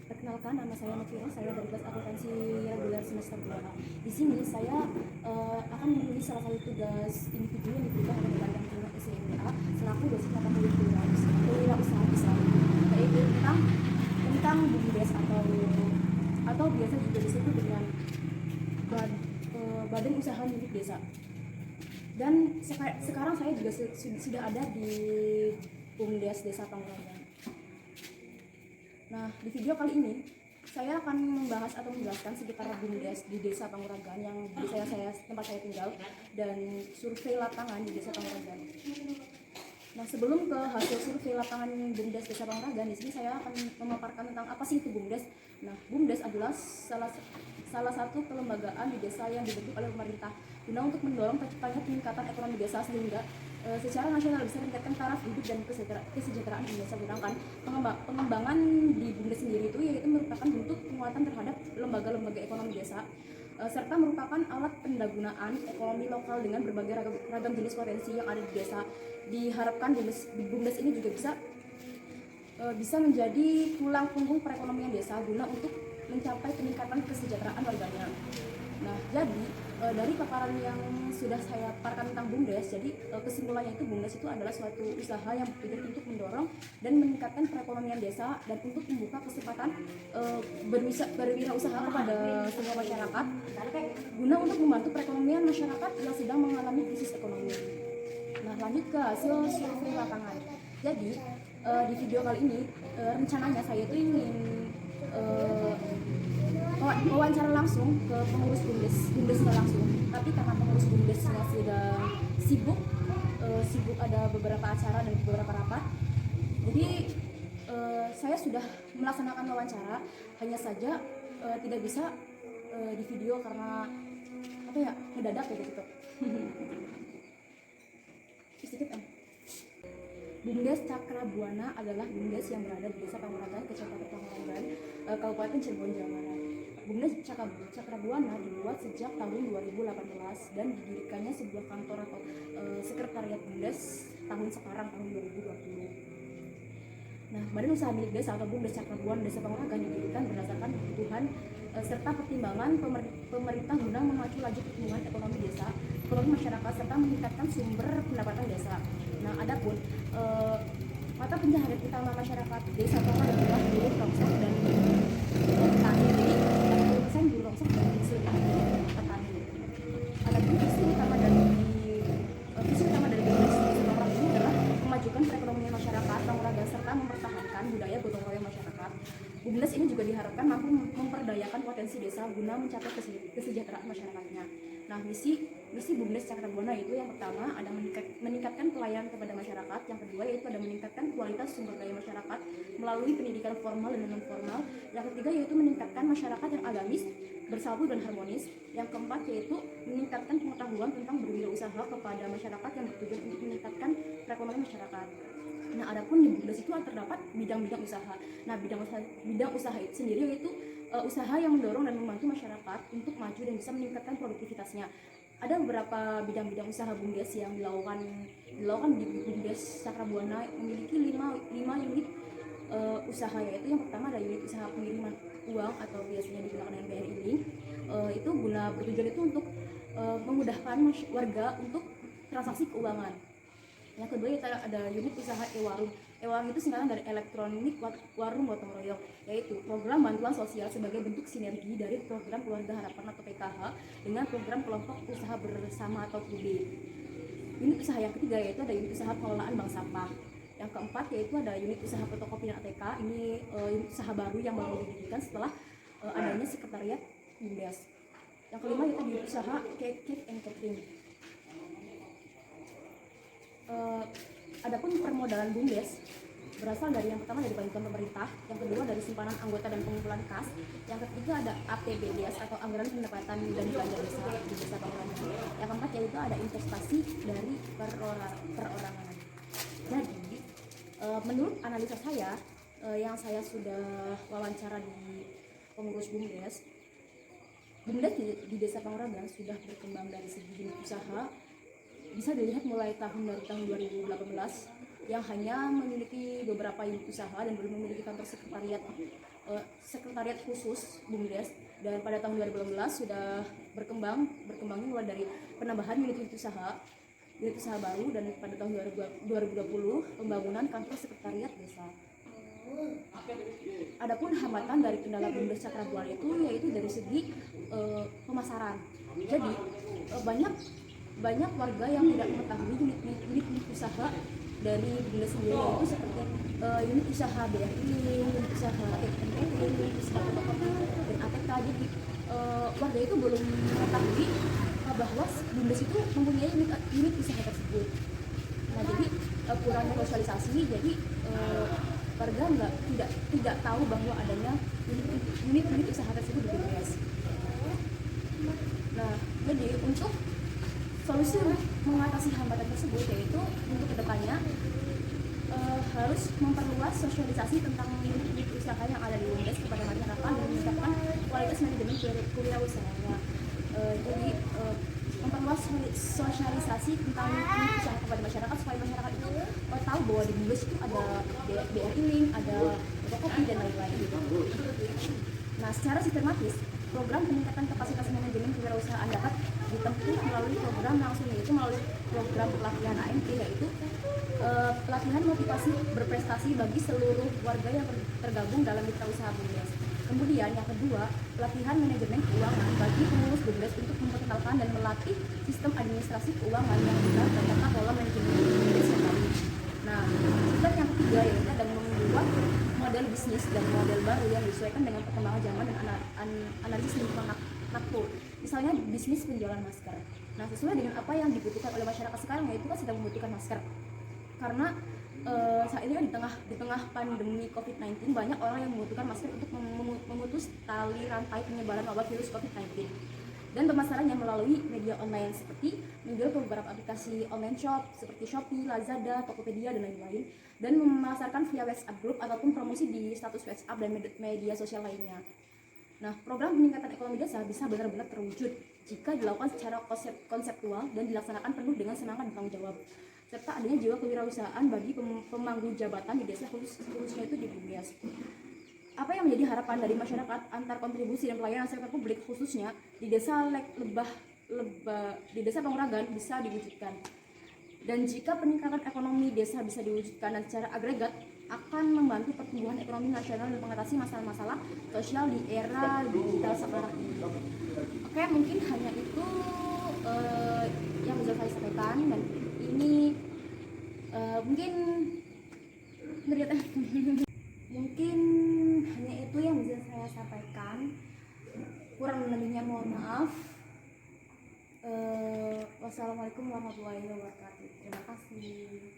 Perkenalkan, nama saya Novira, saya dari kelas akuntansi reguler semester 2. Di sini saya akan menulis salah satu tugas individu yang diberikan oleh Badan Tingkat SMA selaku dosen mata kuliah kewirausahaan Islam, yaitu tentang BUMDes atau biasa juga disebut dengan Badan Usaha Milik Desa. Dan sekarang saya juga sudah ada di BUMDes Desa Panguragan. Nah, di video kali ini saya akan membahas atau menjelaskan sekitar BUMDes di Desa Panguragan yang di tempat saya tinggal, dan survei lapangan di Desa Panguragan. Nah, sebelum ke hasil survei lapangan BUMDes Desa Panguragan, di sini saya akan memaparkan tentang apa sih itu BUMDes. Nah, BUMDes adalah salah satu kelembagaan di desa yang dibentuk oleh pemerintah guna untuk mendorong terciptanya peningkatan ekonomi desa sehingga secara nasional bisa meningkatkan taraf hidup dan kesejahteraan di desa. Sedangkan pengembangan di BUMDes sendiri itu yaitu merupakan bentuk penguatan terhadap lembaga-lembaga ekonomi desa serta merupakan alat pendagunaan ekonomi lokal dengan berbagai ragam jenis potensi yang ada di desa. Diharapkan BUMDes ini juga bisa menjadi tulang punggung perekonomian desa guna untuk mencapai peningkatan kesejahteraan warganya. Nah, jadi dari paparan yang sudah saya paparkan tentang BUMDes, jadi kesimpulannya itu BUMDes itu adalah suatu usaha yang bertujuan untuk mendorong dan meningkatkan perekonomian desa dan untuk membuka kesempatan berwirausaha kepada semua masyarakat guna untuk membantu perekonomian masyarakat yang sedang mengalami krisis ekonomi. Nah, lanjut ke hasil survei lapangan. Jadi di video kali ini rencananya saya itu ingin wawancara langsung ke pengurus BUMDesnya langsung, tapi karena pengurus BUMDesnya sudah sibuk ada beberapa acara dan beberapa rapat, jadi saya sudah melaksanakan wawancara, hanya saja tidak bisa di video karena mendadak kayak gitu. BUMDes Cakrabuana adalah BUMDes yang berada di Desa Panguragan, Kecamatan Panguragan, Kabupaten Cirebon, Jawa Barat. BUMDes Cakrabuana dibuat sejak tahun 2018 dan didirikannya sebuah kantor atau sekretariat BUMDes tahun 2020. Nah, Badan Usaha Milik Desa atau BUMDes Cakrabuana Desa Panguragan didirikan berdasarkan kebutuhan serta pertimbangan pemerintah guna memacu laju pertumbuhan ekonomi desa, ekonomi masyarakat, serta meningkatkan sumber pendapatan desa. Nah, adapun mata pencaharian utama masyarakat desa Panguragan adalah buruh rongsok dan petani. Jadi 80% buruh rongsok dan petani. Adapun visi utama dari BUMDes Desa Panguragan ini adalah memajukan perekonomian masyarakat Panguragan serta mempertahankan budaya gotong royong masyarakat. BUMDes ini juga diharapkan mampu memperdayakan potensi desa guna mencapai kesejahteraan masyarakatnya. Nah, misi BUMDes Cakrabuana itu yang pertama ada meningkatkan pelayanan kepada masyarakat, yang kedua yaitu ada meningkatkan kualitas sumber daya masyarakat melalui pendidikan formal dan non formal, yang ketiga yaitu meningkatkan masyarakat yang agamis, bersatu dan harmonis, yang keempat yaitu meningkatkan pengetahuan tentang berwirausaha kepada masyarakat yang bertujuan untuk meningkatkan perekonomian masyarakat. Nah, adapun di BUMDes itu terdapat bidang-bidang usaha. Nah, bidang usaha itu sendiri yaitu usaha yang mendorong dan membantu masyarakat untuk maju dan bisa meningkatkan produktivitasnya. Ada beberapa bidang-bidang usaha BUMDes yang dilakukan di BUMDes Cakrabuana, memiliki 5 unit usaha, yaitu yang pertama ada unit usaha pengiriman uang atau biasanya digunakan dengan BRI. Itu guna bertujuan itu untuk memudahkan warga untuk transaksi keuangan. Yang kedua itu ada unit usaha e-warung. E-warung itu singkatan dari elektronik warung gotong royong, yaitu program bantuan sosial sebagai bentuk sinergi dari program Keluarga Harapan atau PKH dengan program kelompok usaha bersama atau KB. Unit usaha yang ketiga yaitu ada unit usaha pengelolaan bank sampah. Yang keempat yaitu ada unit usaha fotokopi dan ATK. Ini unit usaha baru yang baru didirikan setelah adanya sekretariat BUMDes. Yang kelima yaitu unit usaha cake and catering. Adapun permodalan BUMDes berasal dari yang pertama dari bantuan pemerintah, yang kedua dari simpanan anggota dan pengumpulan kas, yang ketiga ada APBDes atau anggaran pendapatan dan belanja desa di Desa Panguragan, yang keempat yaitu ada investasi dari perorangan. Jadi menurut analisa saya yang saya sudah wawancara di pengurus BUMDes di Desa Panguragan sudah berkembang dari segi unit usaha. Bisa dilihat mulai tahun 2018 yang hanya memiliki beberapa unit usaha dan belum memiliki kantor sekretariat sekretariat khusus BUMDes, dan pada tahun 2018 sudah berkembangnya mulai dari penambahan unit usaha baru, dan pada tahun 2020 pembangunan kantor sekretariat desa. Adapun hambatan dari kendala BUMDes Cakrabuana itu yaitu dari segi pemasaran. Jadi banyak warga yang tidak mengetahui unit usaha dari BUMDes sendiri, yaitu seperti unit usaha BRI, unit usaha MPT, unit usaha kopi dan ATK. Jadi warga itu belum mengetahui bahwa BUMDes itu mempunyai unit usaha tersebut. Nah, jadi kurangnya sosialisasi, jadi warga tidak tahu bahwa adanya unit usaha tersebut di BUMDes. Nah, jadi untuk solusi mengatasi hambatan tersebut yaitu untuk kedepannya harus memperluas sosialisasi tentang unit usaha yang ada di BUMDes kepada masyarakat dan meningkatkan kualitas manajemen kewirausahaan. Jadi memperluas sosialisasi tentang unit usaha kepada masyarakat supaya masyarakat itu tahu bahwa di BUMDes itu ada BRI Link, ada Tokopedia dan lain-lain. Nah, secara sistematis program peningkatan kapasitas manajemen kewirausahaan dapat ditempuh melalui program langsung, yaitu melalui program pelatihan AMP, yaitu pelatihan motivasi berprestasi bagi seluruh warga yang tergabung dalam mitra usaha BUMDes. Kemudian yang kedua, pelatihan manajemen keuangan bagi pengurus BUMDes untuk memperkenalkan dan melatih sistem administrasi keuangan yang benar dan tata kelola manajemen BUMDes yang baik. Nah, sistem yang ketiga yaitu adalah membuat model bisnis dan model baru yang disesuaikan dengan perkembangan zaman dan analisis lingkungan makro. Misalnya bisnis penjualan masker. Nah, sesuai dengan apa yang dibutuhkan oleh masyarakat sekarang, yaitu kan sedang membutuhkan masker. Karena saat ini kan di tengah pandemi COVID-19 banyak orang yang membutuhkan masker untuk memutus tali rantai penyebaran wabah virus COVID-19. Dan pemasarannya melalui media online seperti menjual beberapa aplikasi online shop seperti Shopee, Lazada, Tokopedia dan lain-lain, dan memasarkan via WhatsApp group ataupun promosi di status WhatsApp dan media sosial lainnya. Nah, program peningkatan ekonomi desa bisa benar-benar terwujud jika dilakukan secara konseptual dan dilaksanakan penuh dengan semangat dan tanggung jawab, serta adanya jiwa kewirausahaan bagi pemangku jabatan di desa, khususnya itu di BUMDes. Apa yang menjadi harapan dari masyarakat antar kontribusi dan pelayanan sektor publik khususnya di desa di desa Panguragan bisa diwujudkan. Dan jika peningkatan ekonomi desa bisa diwujudkan dan secara agregat akan membantu pertumbuhan ekonomi nasional dan mengatasi masalah-masalah sosial di era digital sekarang ini. Oke, mungkin hanya itu yang bisa saya sampaikan, dan ini mungkin mungkin hanya itu yang bisa saya sampaikan. Kurang lebihnya mohon maaf. Wassalamualaikum warahmatullahi wabarakatuh. Terima kasih.